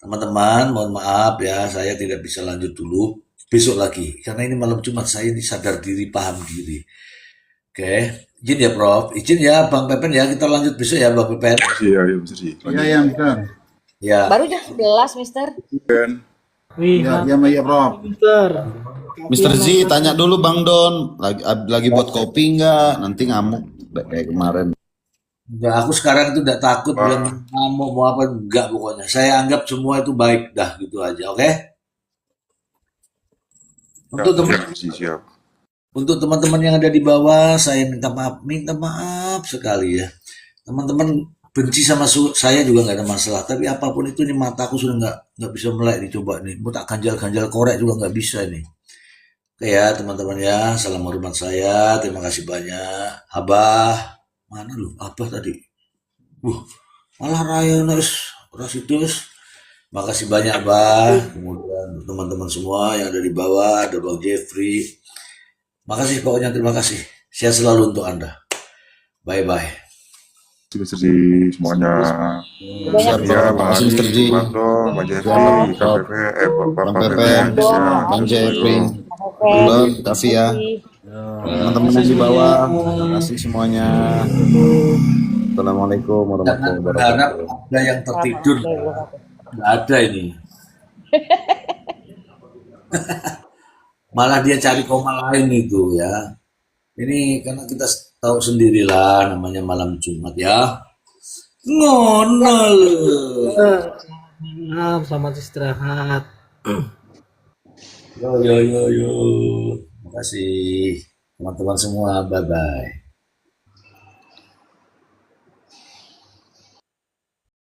Teman-teman, mohon maaf ya, saya tidak bisa lanjut dulu. Besok lagi, karena ini malam Jumat saya disadar diri, paham diri. Oke, izin ya Prof, izin ya Bang Pepen ya, kita lanjut besok ya Bang Pepen. Iya, Mr. Ji. Iya, Mister. Ya, Baru jam 11, Mister. Kan? Wih, Ya, ya, ya, Prof. Mister. Mr. Z, tanya dulu Bang Don, lagi buat kopi nggak? Nanti ngamuk kayak kemarin. Enggak, aku sekarang itu udah takut bilang Wah, ngamuk mau apa enggak pokoknya. Saya anggap semua itu baik dah gitu aja, oke? Untuk teman siap, siap, siap. untuk teman-teman yang ada di bawah, saya minta maaf sekali ya. Teman-teman benci sama saya juga nggak ada masalah, tapi apapun itu nih mataku sudah nggak bisa melek dicoba nih. Mau tak ganjal-ganjal korek juga nggak bisa nih. Oke ya teman-teman ya, salam hormat saya, terima kasih banyak. Abah, mana lu? Abah tadi. Malah Raya Rasitus. Makasih banyak Abah. Kemudian untuk teman-teman semua yang ada di bawah, ada Bang Jeffrey. Makasih pokoknya terima kasih. Sehat selalu untuk Anda. Bye bye. Mr. Z semuanya. Banyak Siap, Ya, Bang. Bang Makasih Adi, Mr. Z. Bang Do, Bang Ya, Jeffrey, Kak Prof. Pepe, Bapak Bang Pepe, Pepe, ya, Bang Mr. Jeffrey, Oke, Bang Don, terima Kavi ya, kasih. teman-teman yang di bawah, terima kasih semuanya. Assalamualaikum Jangan warahmatullahi berharap wabarakatuh. ada yang tertidur. Nggak ada ini. Malah dia cari koma lain itu ya. Ini karena kita tahu sendirilah namanya malam Jumat ya. Ngono lho. Maaf, selamat istirahat. Yo yo yo yo. Terima kasih teman-teman semua. Bye bye.